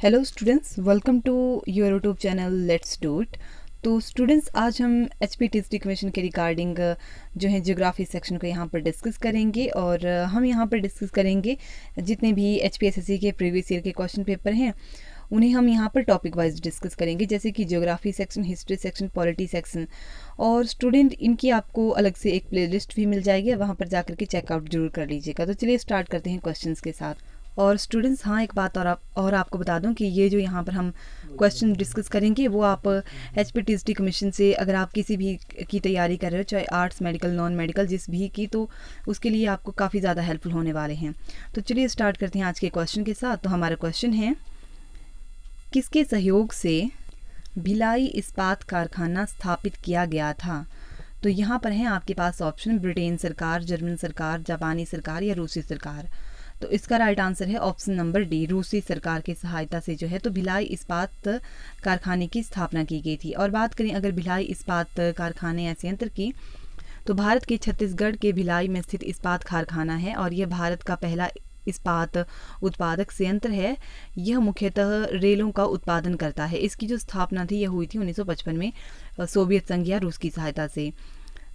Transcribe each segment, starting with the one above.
Hello students, welcome to your YouTube channel let's do it. तो students, आज हम HPTSD commission के regarding जो है ज्योग्राफी सेक्शन को यहाँ पर डिस्कस करेंगे और हम यहाँ पर डिस्कस करेंगे जितने भी HPSSC के प्रीवियस ईयर के क्वेश्चन पेपर हैं उन्हें हम यहाँ पर टॉपिक वाइज डिस्कस करेंगे, जैसे कि geography section, history section, polity section. और स्टूडेंट, इनकी आपको अलग से एक प्लेलिस्ट भी मिल जाएगी, वहाँ पर जाकर के चेकआउट जरूर कर लीजिएगा। तो चलिए स्टार्ट करते हैं क्वेश्चंस के साथ। और स्टूडेंट्स, हाँ, एक बात और आपको बता दूं कि ये जो यहाँ पर हम क्वेश्चन डिस्कस करेंगे वो आप HPTSD कमीशन से अगर आप किसी भी की तैयारी कर रहे हो, चाहे आर्ट्स, मेडिकल, नॉन मेडिकल, जिस भी की, तो उसके लिए आपको काफ़ी ज़्यादा हेल्पफुल होने वाले हैं। तो चलिए स्टार्ट करते हैं आज के क्वेश्चन के साथ। तो हमारा क्वेश्चन है, किसके सहयोग से भिलाई इस्पात कारखाना स्थापित किया गया था? तो यहाँ पर है आपके पास ऑप्शन, ब्रिटेन सरकार, जर्मन सरकार, जापानी सरकार या रूसी सरकार। तो इसका राइट आंसर है ऑप्शन नंबर डी, रूसी सरकार की सहायता से जो है तो भिलाई इस्पात कारखाने की स्थापना की गई थी। और बात करें अगर भिलाई इस्पात कारखाने या संयंत्र की, तो भारत के छत्तीसगढ़ के भिलाई में स्थित इस्पात कारखाना है और यह भारत का पहला इस्पात उत्पादक संयंत्र है। यह मुख्यतः रेलों का उत्पादन करता है। इसकी जो स्थापना थी यह हुई थी 1955 में सोवियत संघ या रूस की सहायता से।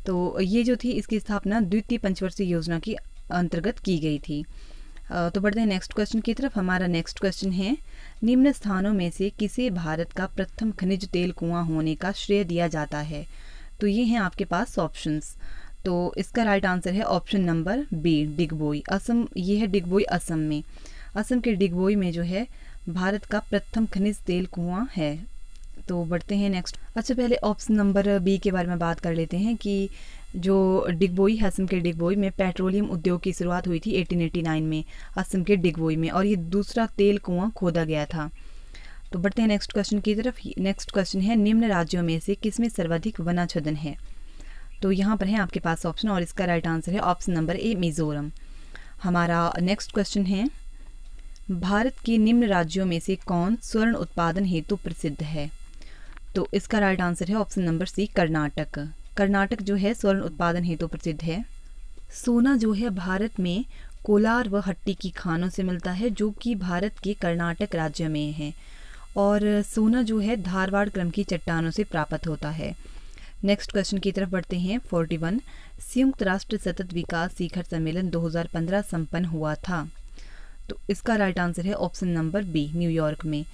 तो ये जो थी इसकी स्थापना द्वितीय पंचवर्षीय योजना की अंतर्गत की गई थी। तो बढ़ते हैं नेक्स्ट क्वेश्चन की तरफ। हमारा नेक्स्ट क्वेश्चन है, निम्न स्थानों में से किसे भारत का प्रथम खनिज तेल कुआं होने का श्रेय दिया जाता है? तो ये हैं आपके पास ऑप्शंस। तो इसका राइट आंसर है option number B, Digboi, Assam. ये है डिगबोई, असम में। असम के डिगबोई में जो है भारत का प्रथम खनिज तेल कुआं है। तो बढ़ते हैं नेक्स्ट। अच्छा, पहले ऑप्शन नंबर बी के बारे में बात कर लेते हैं कि जो डिगबोई है, असम के डिगबोई में पेट्रोलियम उद्योग की शुरुआत हुई थी 1889 में असम के डिगबोई में, और ये दूसरा तेल कुआं खोदा गया था। तो बढ़ते हैं नेक्स्ट क्वेश्चन की तरफ। नेक्स्ट क्वेश्चन है, निम्न राज्यों में से किसमें सर्वाधिक वनाच्छेदन है? तो यहाँ पर है आपके पास ऑप्शन और इसका राइट आंसर है ऑप्शन नंबर ए, मिजोरम। हमारा नेक्स्ट क्वेश्चन है, भारत के निम्न राज्यों में से कौन स्वर्ण उत्पादन हेतु प्रसिद्ध है? तो इसका राइट आंसर है option number C, Karnataka. Karnataka जो है स्वर्ण उत्पादन हेतु प्रसिद्ध है। सोना जो है भारत में कोलार व हट्टी की खानों से मिलता है, जो कि भारत के कर्नाटक राज्य में है। और सोना जो है धारवाड़ क्रम की चट्टानों से प्राप्त होता है। नेक्स्ट क्वेश्चन की तरफ बढ़ते हैं। 41, संयुक्त राष्ट्र सतत विकास शिखर सम्मेलन 2015 संपन्न हुआ था। तो इसका राइट आंसर है ऑप्शन नंबर बी, न्यूयॉर्क में।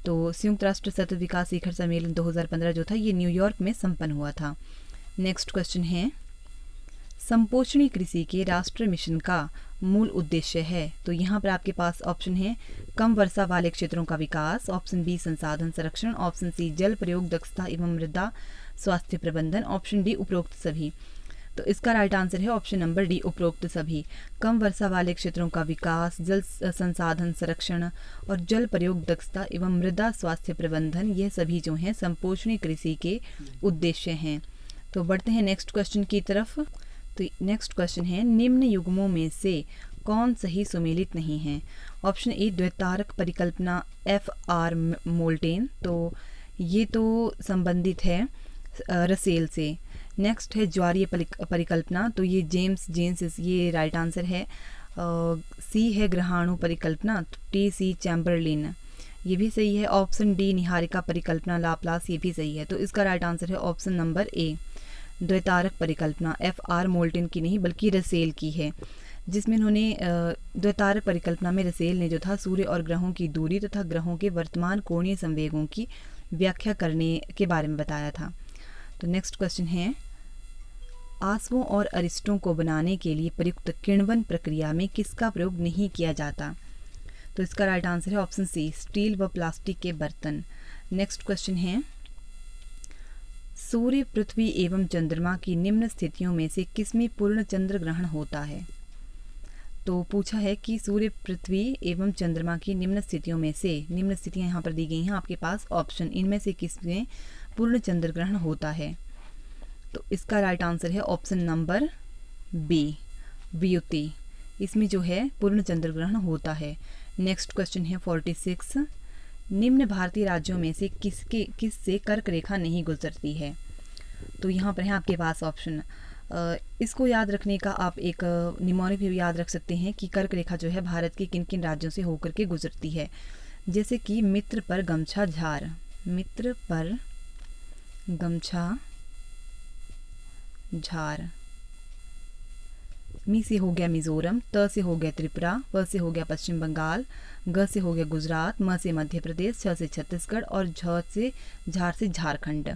तो संयुक्त राष्ट्र सतत विकास शिखर सम्मेलन 2015 जो था ये न्यूयॉर्क में संपन्न हुआ था। नेक्स्ट क्वेश्चन है, संपोषणी कृषि के राष्ट्रीय मिशन का मूल उद्देश्य है? तो यहाँ पर आपके पास ऑप्शन है, कम वर्षा वाले क्षेत्रों का विकास, ऑप्शन बी संसाधन संरक्षण, ऑप्शन सी जल प्रयोग दक्षता एवं मृदा स्वास्थ्य प्रबंधन, ऑप्शन डी उपरोक्त सभी। तो इसका राइट आंसर है ऑप्शन नंबर डी, उपरोक्त सभी। कम वर्षा वाले क्षेत्रों का विकास, जल संसाधन संरक्षण और जल प्रयोग दक्षता एवं मृदा स्वास्थ्य प्रबंधन, ये सभी जो हैं संपोषणी कृषि के उद्देश्य हैं। तो बढ़ते हैं नेक्स्ट क्वेश्चन की तरफ। तो नेक्स्ट क्वेश्चन है, निम्न युग्मों में से कौन सही सुमेलित नहीं है? ऑप्शन ए, द्वैतारक परिकल्पना FR मोल्टेन, तो ये तो संबंधित है रसेल से। नेक्स्ट है ज्वारीय परिकल्पना, तो ये जेम्स जेन्स, ये राइट आंसर है। सी है ग्रहाणु परिकल्पना, तो TC चैम्बरलिन, ये भी सही है। ऑप्शन डी, निहारिका परिकल्पना लाप्लास, ये भी सही है। तो इसका राइट आंसर है ऑप्शन नंबर ए, द्वैतारक परिकल्पना FR मोल्टेन की नहीं बल्कि रसेल की है, जिसमें उन्होंने द्वैतारक परिकल्पना में रसेल ने जो था सूर्य और ग्रहों की दूरी तथा ग्रहों के वर्तमान कोणीय संवेगों की व्याख्या करने के बारे में बताया था। तो नेक्स्ट क्वेश्चन है, आंसुओं और अरिस्टों को बनाने के लिए प्रयुक्त किण्वन प्रक्रिया में किसका प्रयोग नहीं किया जाता? तो इसका राइट आंसर है ऑप्शन सी, स्टील व प्लास्टिक के बर्तन। नेक्स्ट क्वेश्चन है, सूर्य, पृथ्वी एवं चंद्रमा की निम्न स्थितियों में से किसमें पूर्ण चंद्र ग्रहण होता है? तो पूछा है कि सूर्य, पृथ्वी एवं चंद्रमा की निम्न स्थितियों में से, निम्न स्थितियां यहाँ पर दी गई हैं आपके पास ऑप्शन, इनमें से किसमें पूर्ण चंद्र ग्रहण होता है? तो इसका राइट आंसर है ऑप्शन नंबर बी, व्युति, इसमें जो है पूर्ण चंद्र ग्रहण होता है। नेक्स्ट क्वेश्चन है 46, निम्न भारतीय राज्यों में से किससे कर्क रेखा नहीं गुजरती है? तो यहाँ पर है आपके पास ऑप्शन। इसको याद रखने का आप एक निमोनिक भी याद रख सकते हैं कि कर्क रेखा जो है भारत के किन किन राज्यों से होकर के गुजरती है। जैसे कि मित्र पर गमछा झार, मित्र पर गमछा झार। मी से हो गया मिज़ोरम, त से हो गया त्रिपुरा, प से हो गया पश्चिम बंगाल, ग से हो गया गुजरात, म से मध्य प्रदेश, छ से छत्तीसगढ़ और झ से झार से झारखंड।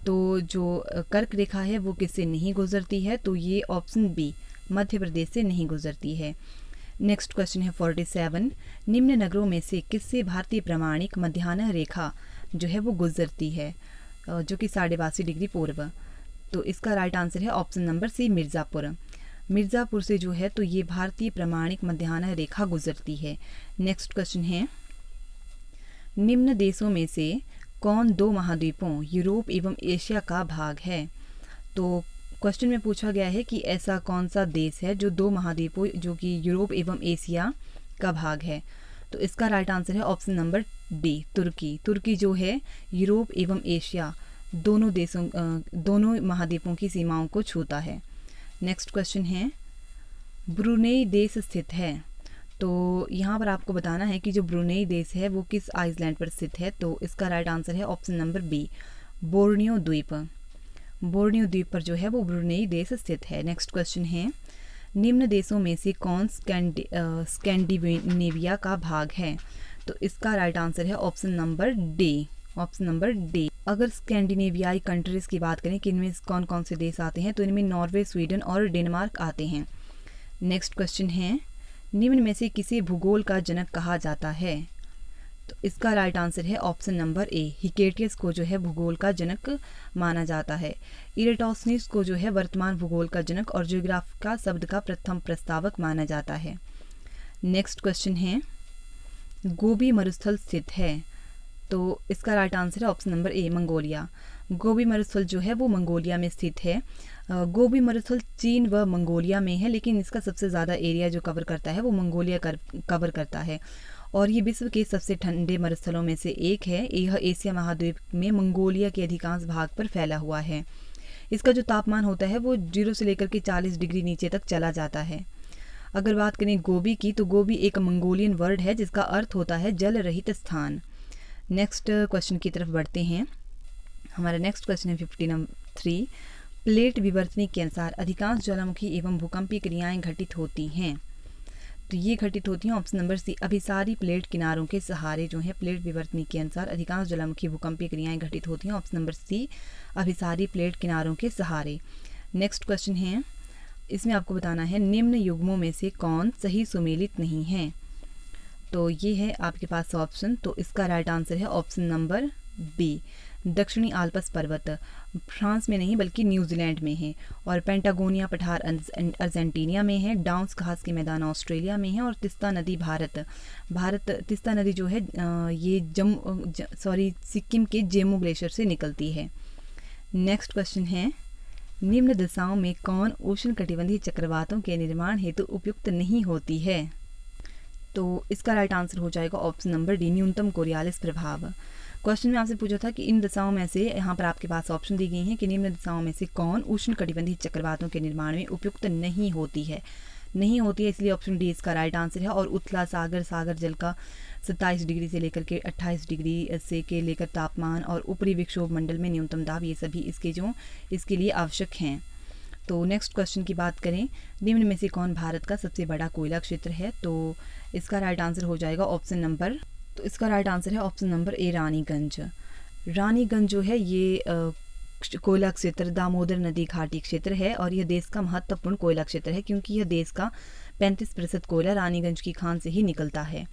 तो जो कर्क रेखा है वो किससे नहीं गुजरती है, तो ये ऑप्शन बी मध्य प्रदेश से नहीं गुजरती है। नेक्स्ट क्वेश्चन है 47, निम्न नगरों में से किससे भारतीय प्रमाणिक मध्याह्न रेखा जो है वो गुजरती है, जो कि 82.5 डिग्री पूर्व। तो इसका राइट आंसर है option number C Mirzapur. Mirzapur से जो है तो ये भारतीय प्रमाणिक मध्याह्न रेखा गुजरती है। नेक्स्ट क्वेश्चन है, निम्न देशों में से कौन दो महाद्वीपों यूरोप एवं एशिया का भाग है। तो क्वेश्चन में पूछा गया है कि ऐसा कौन सा देश है जो दो महाद्वीपों जो कि यूरोप एवं एशिया का भाग है। तो इसका राइट आंसर है ऑप्शन नंबर डी तुर्की। तुर्की जो है यूरोप एवं एशिया दोनों देशों दोनों महाद्वीपों की सीमाओं को छूता है। नेक्स्ट क्वेश्चन है, ब्रुनेई देश स्थित है। तो यहाँ पर आपको बताना है कि जो ब्रुनेई देश है वो किस आइसलैंड पर स्थित है। तो इसका राइट आंसर है ऑप्शन नंबर बी बोर्नियो द्वीप। बोर्नियो द्वीप पर जो है वो ब्रुनेई देश स्थित है। नेक्स्ट क्वेश्चन है, निम्न देशों में से कौन स्कैंडिनेविया का भाग है। तो इसका राइट आंसर है option number D, option number D. अगर स्कैंडिनेवियाई कंट्रीज़ की बात करें कि इनमें कौन कौन से देश आते हैं, तो इनमें नॉर्वे, स्वीडन और डेनमार्क आते हैं। नेक्स्ट क्वेश्चन है, निम्न में से किसे भूगोल का जनक कहा जाता है। तो इसका राइट आंसर है ऑप्शन नंबर ए हिकेटियस को जो है भूगोल का जनक माना जाता है। इरेटोस्थिनीस को जो है वर्तमान भूगोल का जनक और ज्योग्राफिका शब्द का प्रथम प्रस्तावक माना जाता है। नेक्स्ट क्वेश्चन है, गोबी मरुस्थल स्थित है। तो इसका राइट आंसर है ऑप्शन नंबर ए मंगोलिया। गोबी मरुस्थल जो है वो मंगोलिया में स्थित है। गोबी मरुस्थल चीन व मंगोलिया में है, लेकिन इसका सबसे ज़्यादा एरिया जो कवर करता है वो मंगोलिया कवर करता है और ये विश्व के सबसे ठंडे मरुस्थलों में से एक है। यह एशिया महाद्वीप में मंगोलिया के अधिकांश भाग पर फैला हुआ है। इसका जो तापमान होता है वो 0 से लेकर के 40 डिग्री नीचे तक चला जाता है। अगर बात करें गोबी की, तो गोबी एक मंगोलियन वर्ड है जिसका अर्थ होता है जल रहित स्थान। नेक्स्ट क्वेश्चन की तरफ बढ़ते हैं। हमारा नेक्स्ट क्वेश्चन है 53, प्लेट विवर्तनी के अनुसार अधिकांश ज्वालामुखी एवं भूकंपीय क्रियाएं घटित होती हैं। तो ये घटित होती हैं ऑप्शन नंबर सी अभिसारी प्लेट किनारों के सहारे जो है प्लेट विवर्तनी के अनुसार अधिकांश ज्वालामुखी भूकंपीय क्रियाएं घटित होती हैं। ऑप्शन नंबर सी अभिसारी प्लेट किनारों के सहारे। नेक्स्ट क्वेश्चन है, इसमें आपको बताना है निम्न युग्मों में से कौन सही सुमेलित नहीं है। तो ये है आपके पास ऑप्शन। तो इसका राइट आंसर है ऑप्शन नंबर बी दक्षिणी आल्प्स पर्वत फ्रांस में नहीं बल्कि न्यूजीलैंड में है और पेंटागोनिया पठार अर्जेंटीना में है, डाउन्स घास के मैदान ऑस्ट्रेलिया में है और तिस्ता नदी तिस्ता नदी जो है ये सिक्किम के जेमू ग्लेशियर से निकलती है। नेक्स्ट क्वेश्चन है, निम्न दिशाओं में कौन उष्णकटिबंधीय चक्रवातों के निर्माण हेतु उपयुक्त नहीं होती है। तो इसका राइट आंसर हो जाएगा ऑप्शन नंबर डी न्यूनतम कोरियालिस प्रभाव। क्वेश्चन में आपसे पूछा था कि इन दिशाओं में से, यहाँ पर आपके पास ऑप्शन दी गई हैं कि निम्न दिशाओं में से कौन उष्णकटिबंधीय चक्रवातों के निर्माण में उपयुक्त नहीं होती है, इसलिए ऑप्शन डी इसका राइट आंसर है। और उथला सागर जल का 27 डिग्री से लेकर के 28 डिग्री से के लेकर तापमान और ऊपरी विक्षोभ मंडल में न्यूनतम दाब, ये सभी इसके लिए आवश्यक हैं। तो नेक्स्ट क्वेश्चन की बात करें, निम्न में से कौन भारत का सबसे बड़ा कोयला क्षेत्र है। तो इसका राइट आंसर हो जाएगा इसका राइट आंसर है option number A Raniganj. Raniganj जो है ये कोयला क्षेत्र दामोदर नदी घाटी क्षेत्र है और यह देश का महत्वपूर्ण कोयला क्षेत्र है क्योंकि यह देश का 35% कोयला रानीगंज की खान से ही निकलता है।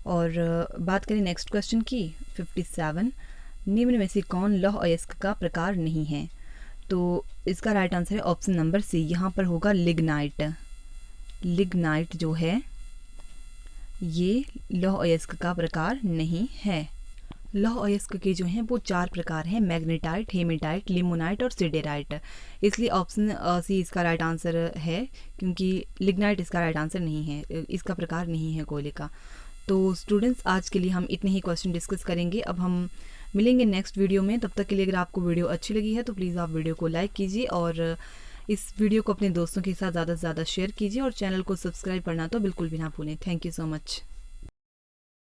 और बात करें नेक्स्ट क्वेश्चन की 57, निम्न में से कौन लौह अयस्क का प्रकार नहीं है। तो इसका राइट आंसर है ऑप्शन नंबर सी, यहाँ पर होगा लिग्नाइट जो है ये लौह अयस्क का प्रकार नहीं है। लौह अयस्क के जो हैं वो 4 प्रकार हैं, मैग्नेटाइट, हेमेटाइट, लिमोनाइट और सिडेराइट। इसलिए ऑप्शन सी इसका राइट आंसर है क्योंकि लिग्नाइट इसका राइट आंसर नहीं है, इसका प्रकार नहीं है कोयले का। तो स्टूडेंट्स आज के लिए हम इतने ही क्वेश्चन डिस्कस करेंगे। अब हम मिलेंगे नेक्स्ट वीडियो में। तब तक के लिए अगर आपको वीडियो अच्छी लगी है तो प्लीज़ आप वीडियो को लाइक कीजिए और इस वीडियो को अपने दोस्तों के साथ ज़्यादा से ज़्यादा शेयर कीजिए और चैनल को सब्सक्राइब करना तो बिल्कुल भी ना भूलें। Thank you so much.